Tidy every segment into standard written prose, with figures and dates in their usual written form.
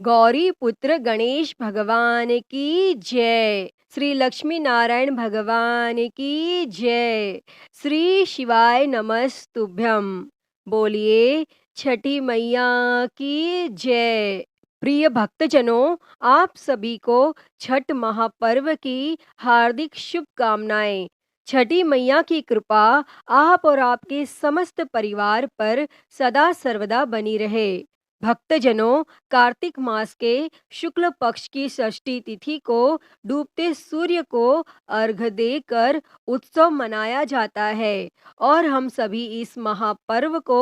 गौरी पुत्र गणेश भगवान की जय। श्री लक्ष्मी नारायण भगवान की जय। श्री शिवाय नमस्तुभ्यम। बोलिए छठी मैया की जय। प्रिय भक्तजनों, आप सभी को छठ महापर्व की हार्दिक शुभकामनाएं। छठी मैया की कृपा आप और आपके समस्त परिवार पर सदा सर्वदा बनी रहे। भक्तजनों, कार्तिक मास के शुक्ल पक्ष की षष्ठी तिथि को डूबते सूर्य को अर्घ्य देकर उत्सव मनाया जाता है और हम सभी इस महापर्व को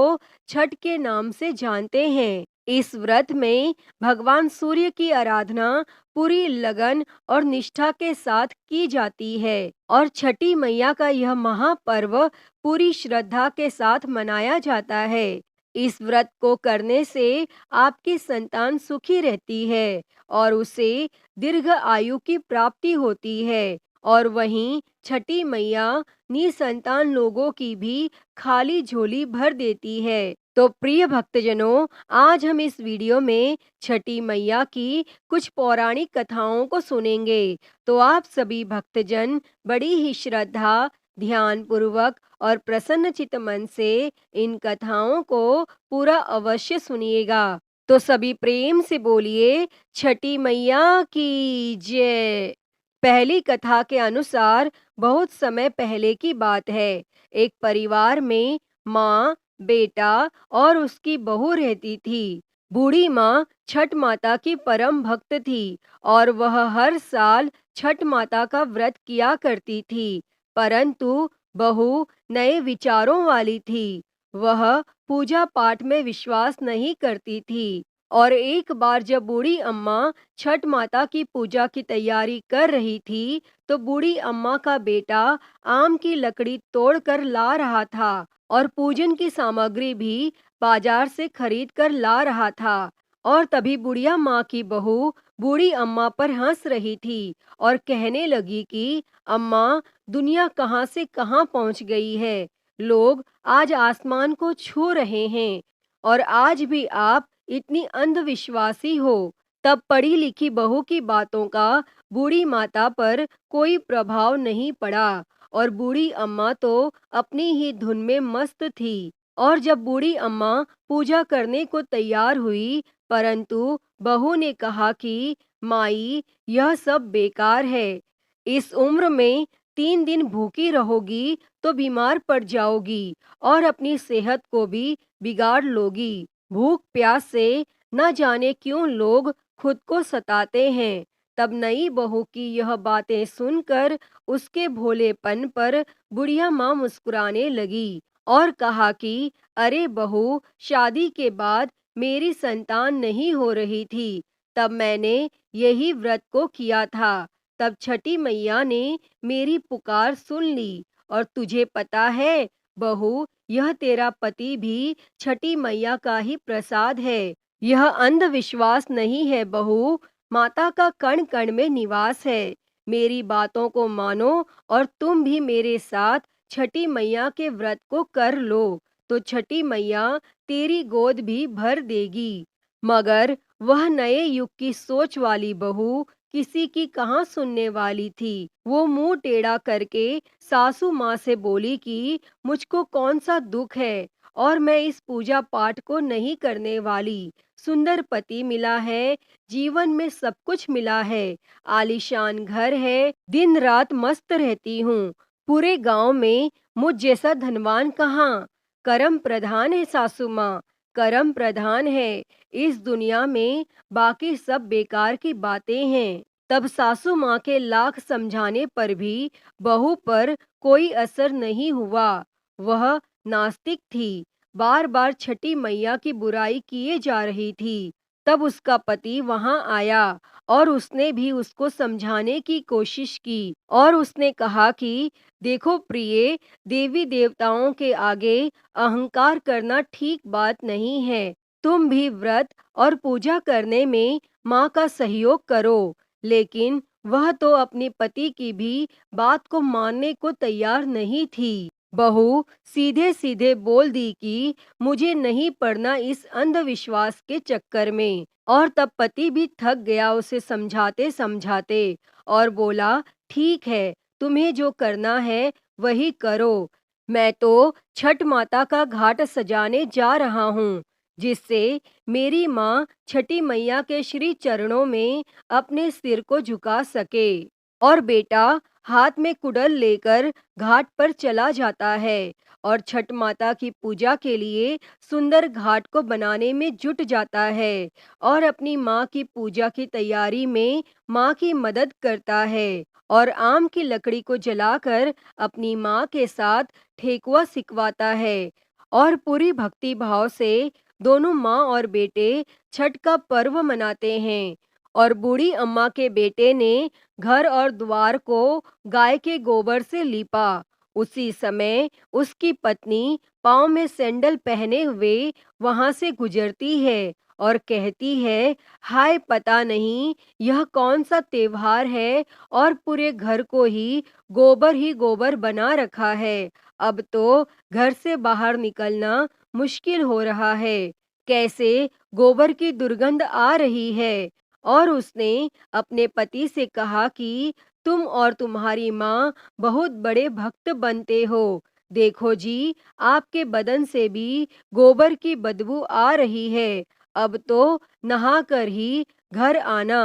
छठ के नाम से जानते हैं। इस व्रत में भगवान सूर्य की आराधना पूरी लगन और निष्ठा के साथ की जाती है और छठी मैया का यह महापर्व पूरी श्रद्धा के साथ मनाया जाता है। इस व्रत को करने से आपकी संतान सुखी रहती है और उसे दीर्घ आयु की प्राप्ति होती है और वहीं छठी मैया निसंतान लोगों की भी खाली झोली भर देती है। तो प्रिय भक्तजनों, आज हम इस वीडियो में छठी मैया की कुछ पौराणिक कथाओं को सुनेंगे। तो आप सभी भक्तजन बड़ी ही श्रद्धा, ध्यान पूर्वक और प्रसन्न चित्त मन से इन कथाओं को पूरा अवश्य सुनिएगा। तो सभी प्रेम से बोलिए छठी मैया की जय। पहली कथा के अनुसार बहुत समय पहले की बात है। एक परिवार में माँ, बेटा और उसकी बहू रहती थी। बूढ़ी माँ छठ माता की परम भक्त थी और वह हर साल छठ माता का व्रत किया करती थी। परंतु बहू नए विचारों वाली थी। वह पूजा पाठ में विश्वास नहीं करती थी और एक बार जब बूढ़ी अम्मा छठ माता की पूजा की तैयारी कर रही थी, तो बूढ़ी अम्मा का बेटा आम की लकड़ी तोड़कर ला रहा था और पूजन की सामग्री भी बाजार से खरीद कर ला रहा था। और तभी बुढ़िया माँ की बहू बूढ़ी अम्मा पर हंस रही थी और कहने लगी कि अम्मा, दुनिया कहाँ से कहाँ पहुँच गई है। लोग आज आसमान को छू रहे हैं और आज भी आप इतनी अंधविश्वासी हो। तब पढ़ी लिखी बहू की बातों का बूढ़ी माता पर कोई प्रभाव नहीं पड़ा और बूढ़ी अम्मा तो अपनी ही धुन में मस्त थी। और जब बूढ़ी अम्मा पूजा करने को तैयार हुई, परंतु बहू ने कहा कि माई, यह सब बेकार है। इस उम्र में 3 दिन भूखी रहोगी तो बीमार पड़ जाओगी और अपनी सेहत को भी बिगाड़ लोगी। भूख प्यास से न जाने क्यों लोग खुद को सताते हैं। तब नई बहू की यह बातें सुनकर उसके भोलेपन पर बुढ़िया माँ मुस्कुराने लगी और कहा कि अरे बहू, शादी के बाद मेरी संतान नहीं हो रही थी, तब मैंने यही व्रत को किया था। तब छठी मैया ने मेरी पुकार सुन ली और तुझे पता है बहू, यह तेरा पति भी छठी मैया का ही प्रसाद है। यह अंधविश्वास नहीं है बहू, माता का कण कण में निवास है। मेरी बातों को मानो और तुम भी मेरे साथ छठी मैया के व्रत को कर लो, तो छठी मैया तेरी गोद भी भर देगी। मगर वह नए युग की सोच वाली बहू किसी की कहाँ सुनने वाली थी। वो मुंह टेढ़ा करके सासू माँ से बोली कि मुझको कौन सा दुख है और मैं इस पूजा पाठ को नहीं करने वाली। सुंदर पति मिला है, जीवन में सब कुछ मिला है, आलीशान घर है, दिन रात मस्त रहती हूँ। पूरे गांव में मुझ जैसा धनवान कहाँ। कर्म प्रधान है सासू माँ, कर्म प्रधान है। इस दुनिया में बाकी सब बेकार की बातें हैं। तब सासू माँ के लाख समझाने पर भी बहू पर कोई असर नहीं हुआ। वह नास्तिक थी, बार बार छठी मैया की बुराई किए जा रही थी। तब उसका पति वहां आया और उसने भी उसको समझाने की कोशिश की और उसने कहा कि देखो प्रिय, देवी देवताओं के आगे अहंकार करना ठीक बात नहीं है। तुम भी व्रत और पूजा करने में माँ का सहयोग करो। लेकिन वह तो अपने पति की भी बात को मानने को तैयार नहीं थी। बहू सीधे सीधे बोल दी कि मुझे नहीं पड़ना इस अंधविश्वास के चक्कर में। और तब पति भी थक गया उसे समझाते समझाते, और बोला, ठीक है, तुम्हें जो करना है वही करो। मैं तो छठ माता का घाट सजाने जा रहा हूँ, जिससे मेरी माँ छठी मैया के श्री चरणों में अपने सिर को झुका सके। और बेटा हाथ में कुडल लेकर घाट पर चला जाता है और छठ माता की पूजा के लिए सुंदर घाट को बनाने में जुट जाता है और अपनी माँ की पूजा की तैयारी में माँ की मदद करता है और आम की लकड़ी को जलाकर अपनी माँ के साथ ठेकुआ सिकवाता है। और पूरी भक्ति भाव से दोनों माँ और बेटे छठ का पर्व मनाते हैं। और बूढ़ी अम्मा के बेटे ने घर और द्वार को गाय के गोबर से लीपा। उसी समय उसकी पत्नी पाँव में सैंडल पहने हुए वहां से गुजरती है और कहती है, हाय, पता नहीं यह कौन सा त्योहार है और पूरे घर को ही गोबर बना रखा है। अब तो घर से बाहर निकलना मुश्किल हो रहा है। कैसे गोबर की दुर्गंध आ रही है। और उसने अपने पति से कहा कि तुम और तुम्हारी माँ बहुत बड़े भक्त बनते हो। देखो जी, आपके बदन से भी गोबर की बदबू आ रही है। अब तो नहाकर ही घर आना।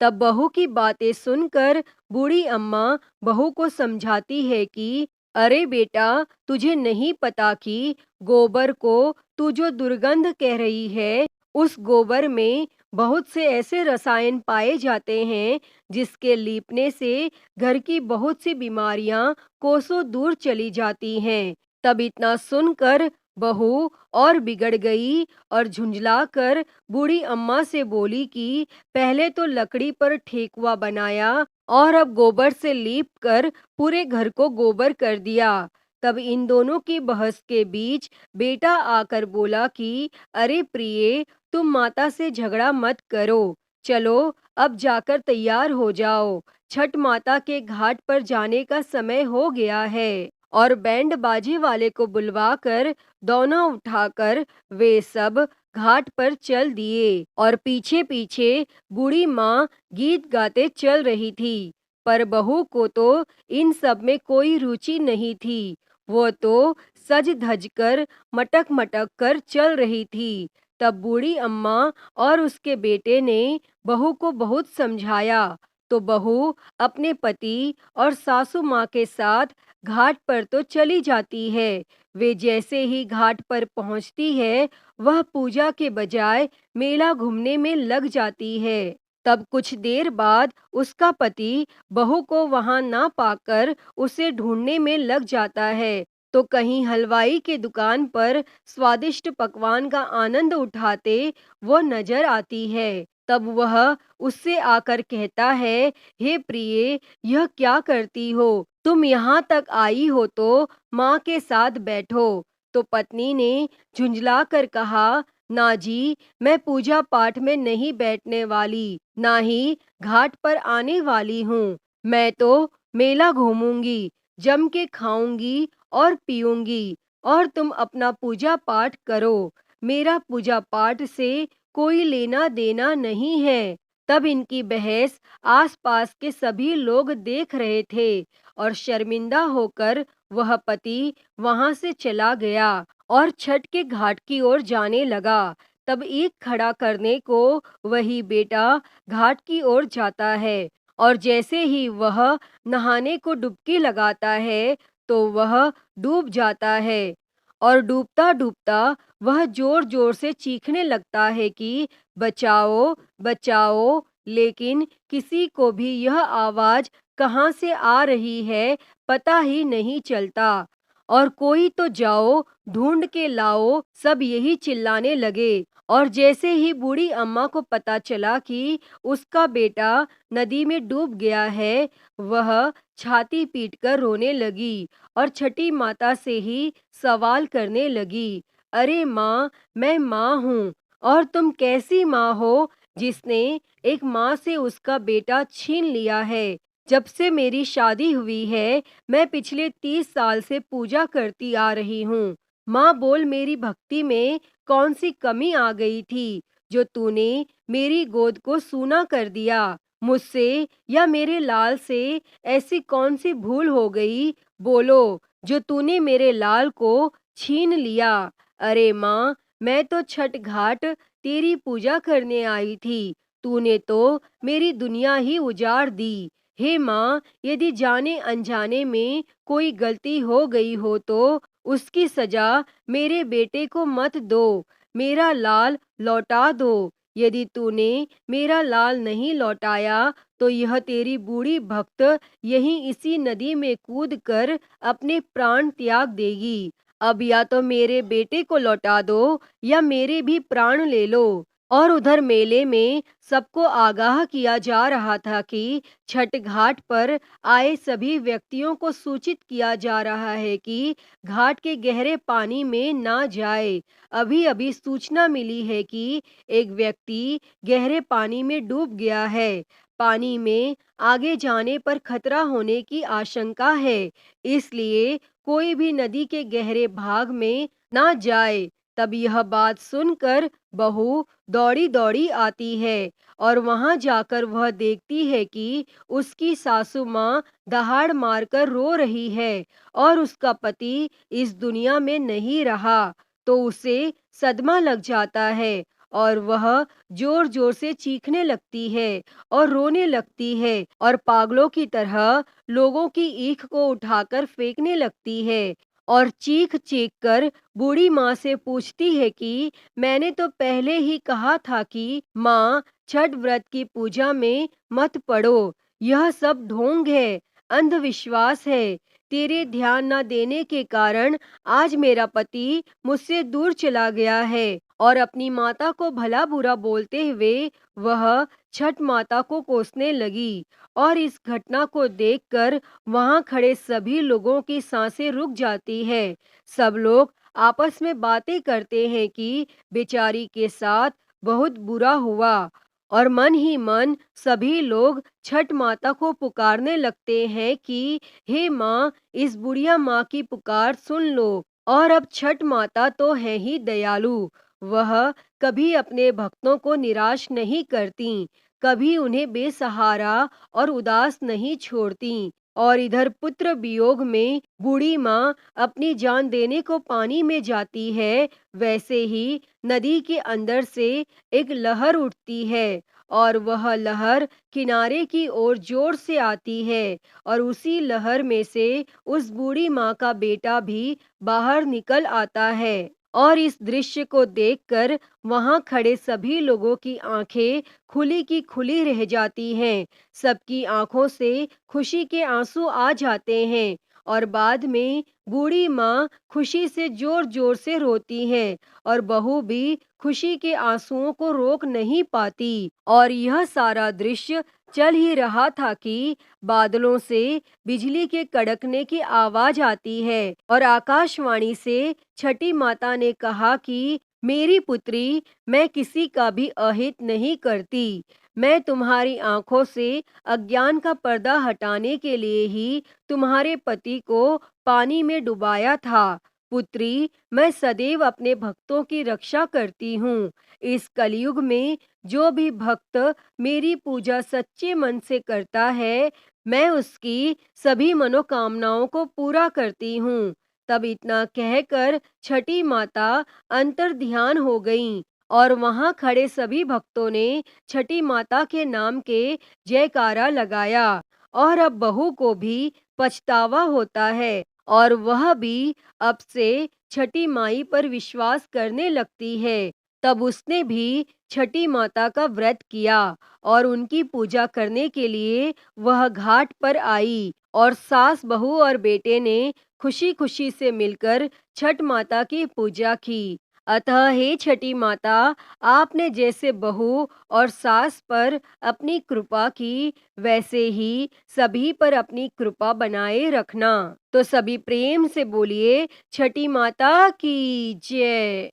तब बहू की बातें सुनकर बूढ़ी अम्मा बहू को समझाती है कि अरे बेटा, तुझे नहीं पता कि गोबर को तू जो दुर्गंध कह रही है, उस गोबर में बहुत से ऐसे रसायन पाए जाते हैं जिसके लीपने से घर की बहुत सी बीमारियां कोसों दूर चली जाती हैं। तब इतना सुनकर बहू और बिगड़ गई और झुंझलाकर बूढ़ी अम्मा से बोली कि पहले तो लकड़ी पर ठेकुआ बनाया और अब गोबर से लीप कर पूरे घर को गोबर कर दिया। तब इन दोनों की बहस के बीच बेटा आकर बोला कि अरे प्रिय, तुम माता से झगड़ा मत करो। चलो अब जाकर तैयार हो जाओ। छठ माता के घाट पर जाने का समय हो गया है। और बैंड बाजे वाले को बुलवाकर दौना उठाकर वे सब घाट पर चल दिए और पीछे पीछे बूढ़ी माँ गीत गाते चल रही थी। पर बहू को तो इन सब में कोई रुचि नहीं थी। वो तो सज धज कर मटक मटक कर चल रही थी। तब बूढ़ी अम्मा और उसके बेटे ने बहू को बहुत समझाया, तो बहू अपने पति और सासू माँ के साथ घाट पर तो चली जाती है। वे जैसे ही घाट पर पहुंचती है, वह पूजा के बजाय मेला घूमने में लग जाती है। तब कुछ देर बाद उसका पति बहू को वहां ना पाकर उसे ढूंढने में लग जाता है। तो कहीं हलवाई के दुकान पर स्वादिष्ट पकवान का आनंद उठाते वो नजर आती है। तब वह उससे आकर कहता है, हे प्रिय, यह क्या करती हो? तुम यहाँ तक आई हो तो माँ के साथ बैठो। तो पत्नी ने झुंझला कर कहा, ना जी, मैं पूजा पाठ में नहीं बैठने वाली, ना ही घाट पर आने वाली हूँ। मैं तो मेला घूमूंगी, जम के खाऊंगी और पीऊंगी, और तुम अपना पूजा पाठ करो। मेरा पूजा पाठ से कोई लेना देना नहीं है। तब इनकी बहस आसपास के सभी लोग देख रहे थे और शर्मिंदा होकर वह पति वहां से चला गया और छठ के घाट की ओर जाने लगा। तब ईख खड़ा करने को वही बेटा घाट की ओर जाता है और जैसे ही वह नहाने को डुबकी लगाता है तो वह डूब जाता है। और डूबता डूबता वह जोर जोर से चीखने लगता है कि बचाओ, बचाओ। लेकिन किसी को भी यह आवाज कहाँ से आ रही है पता ही नहीं चलता। और कोई तो जाओ, ढूंढ के लाओ, सब यही चिल्लाने लगे। और जैसे ही बूढ़ी अम्मा को पता चला कि उसका बेटा नदी में डूब गया है, वह छाती पीटकर रोने लगी और छठी माता से ही सवाल करने लगी, अरे माँ, मैं माँ हूँ और तुम कैसी माँ हो जिसने एक माँ से उसका बेटा छीन लिया है। जब से मेरी शादी हुई है, मैं पिछले 30 साल से पूजा करती आ रही हूँ। माँ बोल, मेरी भक्ति में कौन सी कमी आ गई थी जो तूने मेरी गोद को सूना कर दिया? मुझसे या मेरे लाल से ऐसी कौन सी भूल हो गई, बोलो, जो तूने मेरे लाल को छीन लिया? अरे माँ, मैं तो छठ घाट तेरी पूजा करने आई थी, तूने तो मेरी दुनिया ही उजाड़ दी। हे माँ, यदि जाने अनजाने में कोई गलती हो गई हो तो उसकी सजा मेरे बेटे को मत दो, मेरा लाल लौटा दो। यदि तूने मेरा लाल नहीं लौटाया तो यह तेरी बूढ़ी भक्त यहीं इसी नदी में कूद कर अपने प्राण त्याग देगी। अब या तो मेरे बेटे को लौटा दो या मेरे भी प्राण ले लो। और उधर मेले में सबको आगाह किया जा रहा था कि छठ घाट पर आए सभी व्यक्तियों को सूचित किया जा रहा है कि घाट के गहरे पानी में ना जाए। अभी अभी सूचना मिली है कि एक व्यक्ति गहरे पानी में डूब गया है। पानी में आगे जाने पर खतरा होने की आशंका है, इसलिए कोई भी नदी के गहरे भाग में ना जाए। तब यह बात सुनकर बहू दौड़ी दौड़ी आती है और वहां जाकर वह देखती है कि उसकी सासू माँ दहाड़ मारकर रो रही है और उसका पति इस दुनिया में नहीं रहा। तो उसे सदमा लग जाता है और वह जोर जोर से चीखने लगती है और रोने लगती है और पागलों की तरह लोगों की ईख को उठाकर फेंकने लगती है और चीख चीख कर बूढ़ी माँ से पूछती है कि मैंने तो पहले ही कहा था कि माँ, छठ व्रत की पूजा में मत पड़ो। यह सब ढोंग है, अंधविश्वास है। तेरे ध्यान न देने के कारण आज मेरा पति मुझसे दूर चला गया है। और अपनी माता को भला बुरा बोलते हुए वह छठ माता को कोसने लगी। और इस घटना को देखकर वहां खड़े सभी लोगों की सांसें रुक जाती है। सब लोग आपस में बातें करते हैं कि बेचारी के साथ बहुत बुरा हुआ। और मन ही मन सभी लोग छठ माता को पुकारने लगते हैं कि हे माँ, इस बुढ़िया माँ की पुकार सुन लो। और अब छठ माता तो है ही दयालु, वह कभी अपने भक्तों को निराश नहीं करती, कभी उन्हें बेसहारा और उदास नहीं छोड़ती। और इधर पुत्र वियोग में बूढ़ी माँ अपनी जान देने को पानी में जाती है, वैसे ही नदी के अंदर से एक लहर उठती है और वह लहर किनारे की ओर जोर से आती है और उसी लहर में से उस बूढ़ी माँ का बेटा भी बाहर निकल आता है। और इस दृश्य को देखकर वहां खड़े सभी लोगों की आंखें खुली की खुली रह जाती हैं। सबकी आंखों से खुशी के आंसू आ जाते हैं और बाद में बूढ़ी माँ खुशी से जोर जोर से रोती है और बहू भी खुशी के आंसुओं को रोक नहीं पाती। और यह सारा दृश्य चल ही रहा था कि बादलों से बिजली के कड़कने की आवाज आती है और आकाशवाणी से छठी माता ने कहा कि मेरी पुत्री, मैं किसी का भी अहित नहीं करती। मैं तुम्हारी आंखों से अज्ञान का पर्दा हटाने के लिए ही तुम्हारे पति को पानी में डुबाया था। पुत्री, मैं सदैव अपने भक्तों की रक्षा करती हूँ। इस कलयुग में जो भी भक्त मेरी पूजा सच्चे मन से करता है, मैं उसकी सभी मनोकामनाओं को पूरा करती हूँ। तब इतना कहकर छठी माता अंतर ध्यान हो गईं और वहां खड़े सभी भक्तों ने छठी माता के नाम के जयकारा लगाया। और अब बहू को भी पछतावा होता है और वह भी अब से छठी माई पर विश्वास करने लगती है। तब उसने भी छठी माता का व्रत किया और उनकी पूजा करने के लिए वह घाट पर आई और सास बहू और बेटे ने खुशी खुशी से मिलकर छठ माता की पूजा की। अतः हे छठी माता, आपने जैसे बहू और सास पर अपनी कृपा की, वैसे ही सभी पर अपनी कृपा बनाए रखना। तो सभी प्रेम से बोलिए, छठी माता की जय।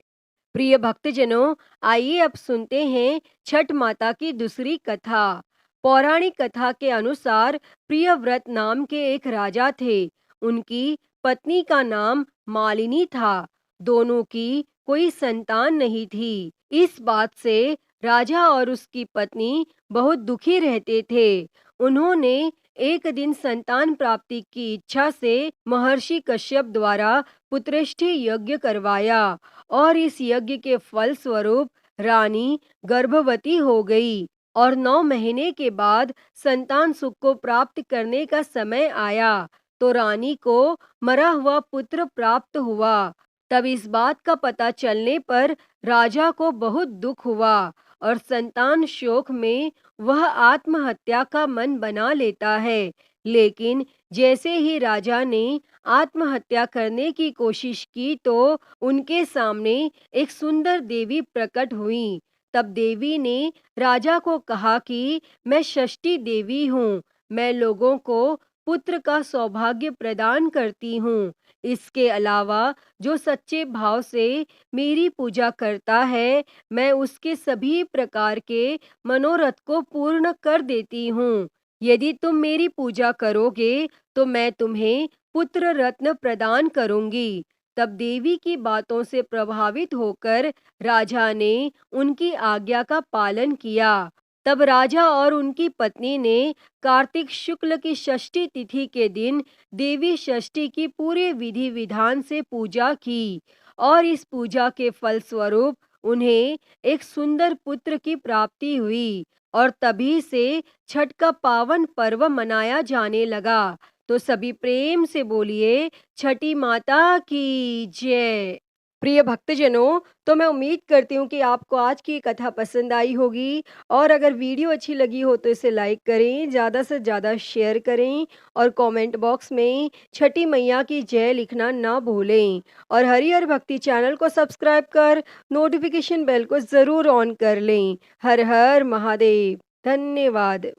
प्रिय भक्तजनों, आइए अब सुनते हैं छठ माता की दूसरी कथा। पौराणिक कथा के अनुसार प्रियव्रत नाम के एक राजा थे। उनकी पत्नी का नाम मालिनी था। दोनों की कोई संतान नहीं थी। इस बात से राजा और उसकी पत्नी बहुत दुखी रहते थे। उन्होंने एक दिन संतान प्राप्ति की इच्छा से महर्षि कश्यप द्वारा पुत्रेष्ठि यज्ञ करवाया और इस यज्ञ के फल स्वरूप रानी गर्भवती हो गई और 9 महीने के बाद संतान सुख को प्राप्त करने का समय आया तो रानी को मरा हुआ पुत्र प्राप्त हुआ। तब इस बात का पता चलने पर राजा को बहुत दुख हुआ और संतान शोक में वह आत्महत्या का मन बना लेता है। लेकिन जैसे ही राजा ने आत्महत्या करने की कोशिश की तो उनके सामने एक सुंदर देवी प्रकट हुई। तब देवी ने राजा को कहा कि मैं षष्ठी देवी हूँ। मैं लोगों को पुत्र का सौभाग्य प्रदान करती हूँ। इसके अलावा जो सच्चे भाव से मेरी पूजा करता है, मैं उसके सभी प्रकार के मनोरथ को पूर्ण कर देती हूँ। यदि तुम मेरी पूजा करोगे तो मैं तुम्हें पुत्र रत्न प्रदान करूंगी। तब देवी की बातों से प्रभावित होकर राजा ने उनकी आज्ञा का पालन किया। तब राजा और उनकी पत्नी ने कार्तिक शुक्ल की षष्ठी तिथि के दिन देवी षष्ठी की पूरे विधि विधान से पूजा की और इस पूजा के फल स्वरूप उन्हें एक सुंदर पुत्र की प्राप्ति हुई और तभी से छठ का पावन पर्व मनाया जाने लगा। तो सभी प्रेम से बोलिए छठी माता की जय। प्रिय भक्तजनों, तो मैं उम्मीद करती हूँ कि आपको आज की कथा पसंद आई होगी और अगर वीडियो अच्छी लगी हो तो इसे लाइक करें, ज़्यादा से ज़्यादा शेयर करें और कमेंट बॉक्स में छठी मैया की जय लिखना ना भूलें और हरिहर भक्ति चैनल को सब्सक्राइब कर नोटिफिकेशन बेल को ज़रूर ऑन कर लें। हर हर महादेव। धन्यवाद।